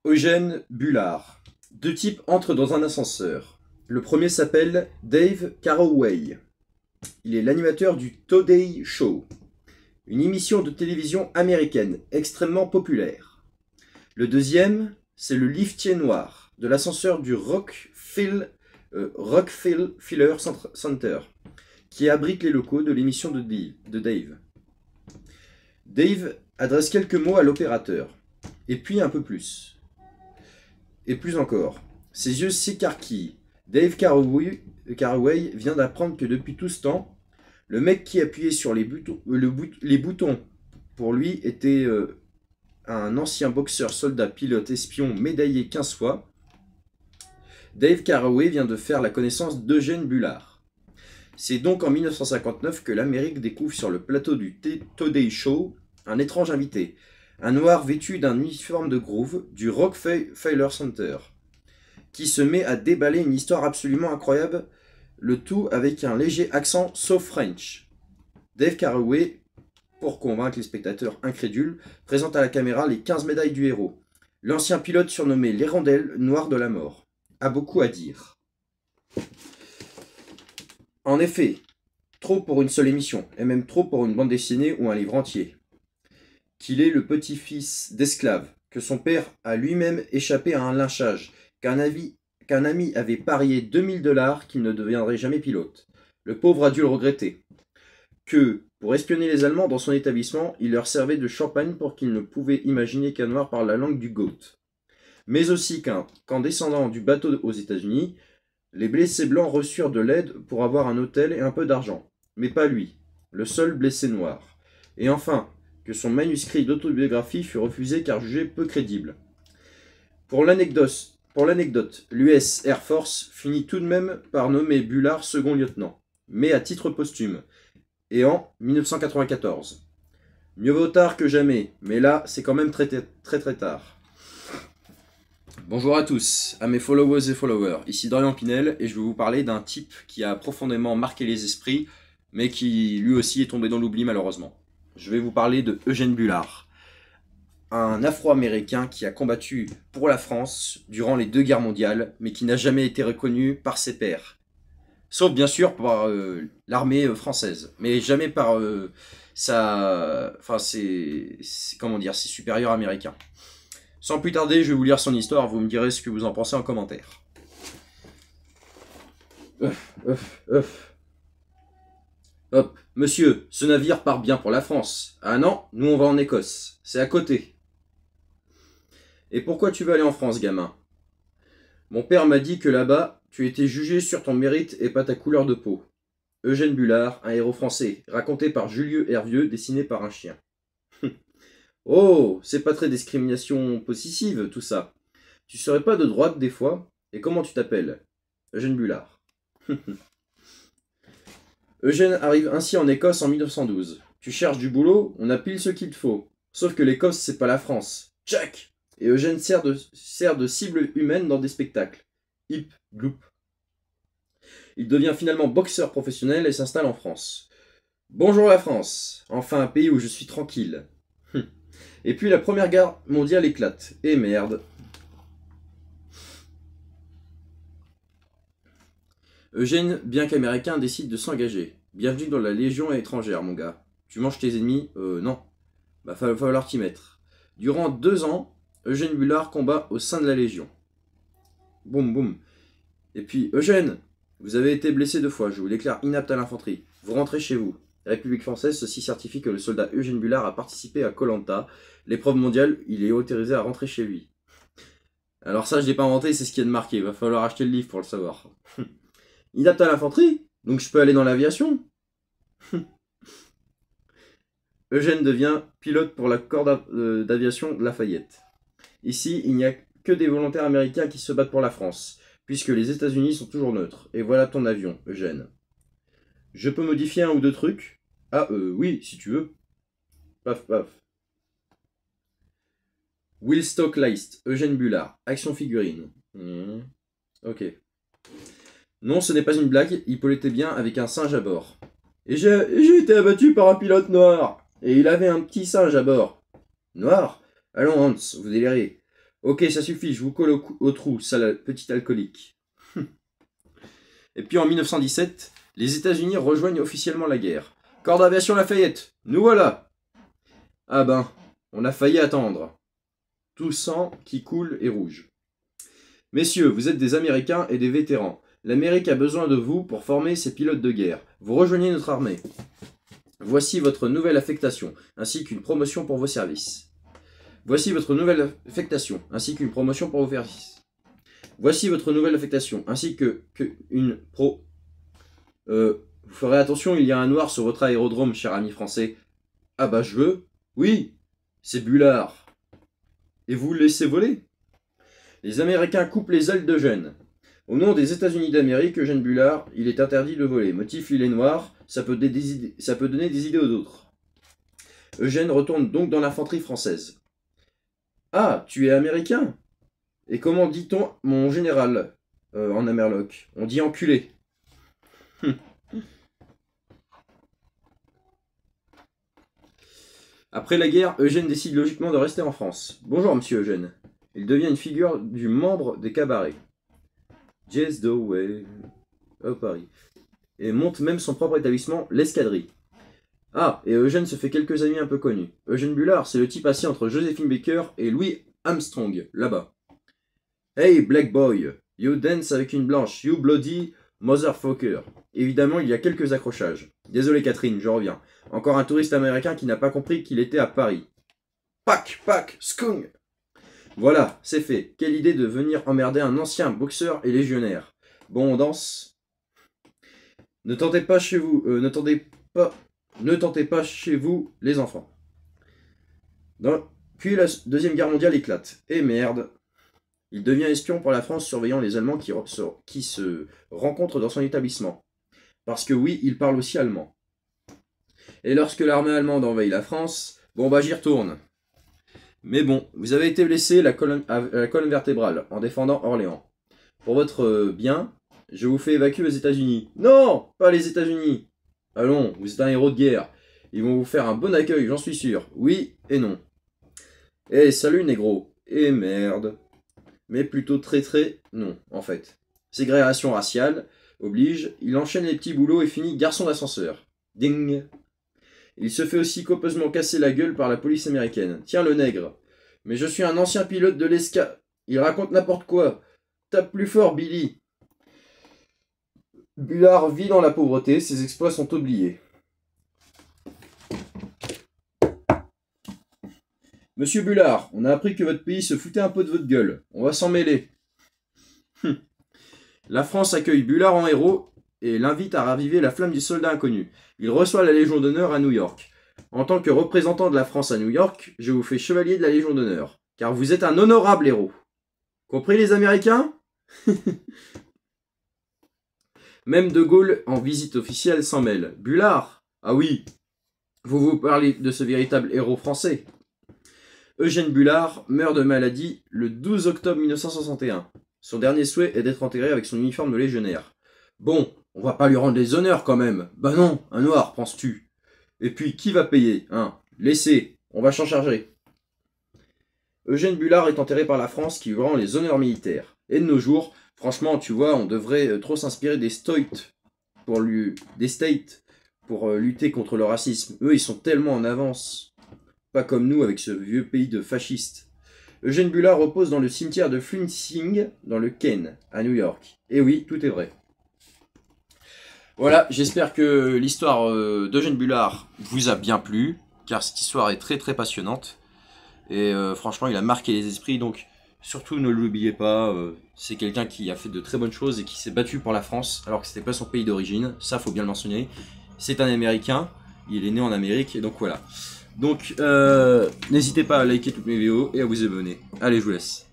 Eugène Bullard. Deux types entrent dans un ascenseur. Le premier s'appelle Dave Carraway. Il est l'animateur du Today Show, une émission de télévision américaine extrêmement populaire. Le deuxième, c'est le liftier noir de l'ascenseur du Rockefeller Center, qui abrite les locaux de l'émission de Dave. Dave adresse quelques mots à l'opérateur, et puis un peu plus. Et plus encore. Ses yeux s'écarquillent. Dave Carraway vient d'apprendre que depuis tout ce temps, le mec qui appuyait sur les boutons pour lui était un ancien boxeur, soldat, pilote, espion, médaillé 15 fois. Dave Carraway vient de faire la connaissance d'Eugène Bullard. C'est donc en 1959 que l'Amérique découvre sur le plateau du Today Show un étrange invité, un noir vêtu d'un uniforme de groove du Rockefeller Center, qui se met à déballer une histoire absolument incroyable, le tout avec un léger accent sauf French. Dave Carraway, pour convaincre les spectateurs incrédules, présente à la caméra les 15 médailles du héros. L'ancien pilote surnommé l'Hirondelle noire de la mort a beaucoup à dire. En effet, trop pour une seule émission, et même trop pour une bande dessinée ou un livre entier. Qu'il est le petit-fils d'esclave, que son père a lui-même échappé à un lynchage, qu'un ami avait parié 2000 $ qu'il ne deviendrait jamais pilote. Le pauvre a dû le regretter. Que, pour espionner les Allemands dans son établissement, il leur servait de champagne pour qu'ils ne pouvaient imaginer qu'un noir parle la langue du GOAT. Mais aussi qu'en descendant du bateau aux États-Unis, les blessés blancs reçurent de l'aide pour avoir un hôtel et un peu d'argent. Mais pas lui, le seul blessé noir. Et enfin, que son manuscrit d'autobiographie fut refusé car jugé peu crédible. Pour l'anecdote, l'US Air Force finit tout de même par nommer Bullard second lieutenant, mais à titre posthume, et en 1994. Mieux vaut tard que jamais, mais là, c'est quand même très tard. Bonjour à tous, à mes followers et followers, ici Dorian Pinel, et je vais vous parler d'un type qui a profondément marqué les esprits, mais qui lui aussi est tombé dans l'oubli malheureusement. Je vais vous parler de Eugène Bullard, un Afro-Américain qui a combattu pour la France durant les 2 guerres mondiales, mais qui n'a jamais été reconnu par ses pairs. Sauf bien sûr par l'armée française, mais jamais par ses supérieurs américains. Sans plus tarder, je vais vous lire son histoire, vous me direz ce que vous en pensez en commentaire. Hop, monsieur, ce navire part bien pour la France. Ah non, nous on va en Écosse, c'est à côté. Et pourquoi tu veux aller en France, gamin? Mon père m'a dit que là-bas, tu étais jugé sur ton mérite et pas ta couleur de peau. Eugène Bullard, un héros français, raconté par Julieu Hervieux, dessiné par un chien. Oh, c'est pas très discrimination possessive, tout ça. Tu serais pas de droite des fois? Et comment tu t'appelles? Eugène Bullard. Eugène arrive ainsi en Écosse en 1912. Tu cherches du boulot? On a pile ce qu'il te faut. Sauf que l'Écosse, c'est pas la France. Tchac! Et Eugène sert de cible humaine dans des spectacles. Hip, gloop. Il devient finalement boxeur professionnel et s'installe en France. Bonjour la France! Enfin un pays où je suis tranquille. Et puis la Première Guerre mondiale éclate. Et merde. Eugène, bien qu'américain, décide de s'engager. Bienvenue dans la Légion étrangère, mon gars. Tu manges tes ennemis? Non. Va falloir t'y mettre. Durant 2 ans, Eugène Bullard combat au sein de la Légion. Boum boum. Et puis, Eugène, vous avez été blessé 2 fois, je vous déclare inapte à l'infanterie. Vous rentrez chez vous. La République française, ceci certifie que le soldat Eugène Bullard a participé à Koh-Lanta. L'épreuve mondiale, il est autorisé à rentrer chez lui. Alors ça, je l'ai pas inventé, c'est ce qui est de marqué. Va falloir acheter le livre pour le savoir. Inapte à l'infanterie? Donc je peux aller dans l'aviation? Eugène devient pilote pour la corps d'aviation de Lafayette. Ici, il n'y a que des volontaires américains qui se battent pour la France, puisque les États-Unis sont toujours neutres. Et voilà ton avion, Eugène. Je peux modifier 1 ou 2 trucs? Ah, oui, si tu veux. Paf, paf. Will Stock List, Eugène Bullard, action figurine. Ok. Non, ce n'est pas une blague, il pilotait bien avec un singe à bord. Et j'ai été abattu par un pilote noir. Et il avait un petit singe à bord. Noir? Allons, Hans, vous délirez. Ok, ça suffit, je vous colle au trou, sale petit alcoolique. Et puis en 1917, les États-Unis rejoignent officiellement la guerre. Corps d'aviation Lafayette, nous voilà. Ah ben, on a failli attendre. Tout sang qui coule est rouge. Messieurs, vous êtes des Américains et des vétérans. L'Amérique a besoin de vous pour former ses pilotes de guerre. Vous rejoignez notre armée. Voici votre nouvelle affectation, ainsi qu'une promotion pour vos services. Voici votre nouvelle affectation, ainsi qu'une promotion pour vos services. Voici votre nouvelle affectation, ainsi qu'une pro... vous ferez attention, il y a un noir sur votre aérodrome, cher ami français. Ah bah je veux. Oui, c'est Bullard. Et vous le laissez voler? Les Américains coupent les ailes d'Eugène. Au nom des États-Unis d'Amérique, Eugène Bullard, il est interdit de voler. Motif, il est noir, ça peut donner des idées aux autres. Eugène retourne donc dans l'infanterie française. Ah, tu es américain? Et comment dit-on mon général en Amerloc? On dit enculé. Après la guerre, Eugène décide logiquement de rester en France. Bonjour, monsieur Eugène. Il devient une figure du membre des cabarets. Just the way. Oh, Paris. Et monte même son propre établissement, l'Escadrille. Ah, et Eugène se fait quelques amis un peu connus. Eugène Bullard, c'est le type assis entre Josephine Baker et Louis Armstrong, là-bas. Hey, black boy, you dance avec une blanche, you bloody motherfucker. Évidemment, il y a quelques accrochages. Désolé Catherine, je reviens. Encore un touriste américain qui n'a pas compris qu'il était à Paris. Pac, skung. Voilà, c'est fait. Quelle idée de venir emmerder un ancien boxeur et légionnaire. Bon, on danse. Ne tentez pas chez vous, ne tentez pas chez vous, les enfants. Puis la Deuxième Guerre mondiale éclate. Et merde. Il devient espion pour la France, surveillant les Allemands qui se rencontrent dans son établissement. Parce que oui, il parle aussi allemand. Et lorsque l'armée allemande envahit la France, bon bah j'y retourne. Mais bon, vous avez été blessé à la colonne vertébrale en défendant Orléans. Pour votre bien, je vous fais évacuer aux États-Unis. Non, pas les États-Unis. Allons, vous êtes un héros de guerre. Ils vont vous faire un bon accueil, j'en suis sûr. Oui et non. Eh, salut négro. Et merde. Mais plutôt très non, en fait. Ségrégation raciale oblige, il enchaîne les petits boulots et finit garçon d'ascenseur. Ding. Il se fait aussi copieusement casser la gueule par la police américaine. Tiens le nègre. Mais je suis un ancien pilote de l'ESCA. Il raconte n'importe quoi. Tape plus fort, Billy. Bullard vit dans la pauvreté, ses exploits sont oubliés. Monsieur Bullard, on a appris que votre pays se foutait un peu de votre gueule. On va s'en mêler. La France accueille Bullard en héros et l'invite à raviver la flamme du soldat inconnu. Il reçoit la Légion d'honneur à New York. En tant que représentant de la France à New York, je vous fais chevalier de la Légion d'honneur, car vous êtes un honorable héros. Compris les Américains? Même De Gaulle, en visite officielle, s'en mêle. Bullard? Ah oui, vous parlez de ce véritable héros français. Eugène Bullard meurt de maladie le 12 octobre 1961. Son dernier souhait est d'être enterré avec son uniforme de légionnaire. Bon, on va pas lui rendre les honneurs quand même. Bah non, un noir, penses-tu? Et puis, qui va payer, hein? Laissez, on va s'en charger. Eugène Bullard est enterré par la France qui lui rend les honneurs militaires. Et de nos jours, franchement, tu vois, on devrait trop s'inspirer des States pour lutter contre le racisme. Eux, ils sont tellement en avance. Pas comme nous avec ce vieux pays de fascistes. Eugène Bullard repose dans le cimetière de Flushing, dans le Ken, à New York. Et oui, tout est vrai. Voilà, j'espère que l'histoire d'Eugène Bullard vous a bien plu, car cette histoire est très très passionnante. Et franchement, il a marqué les esprits, donc surtout ne l'oubliez pas, c'est quelqu'un qui a fait de très bonnes choses et qui s'est battu pour la France, alors que c'était pas son pays d'origine, ça faut bien le mentionner. C'est un Américain, il est né en Amérique, et donc voilà. Donc n'hésitez pas à liker toutes mes vidéos et à vous abonner. Allez, je vous laisse.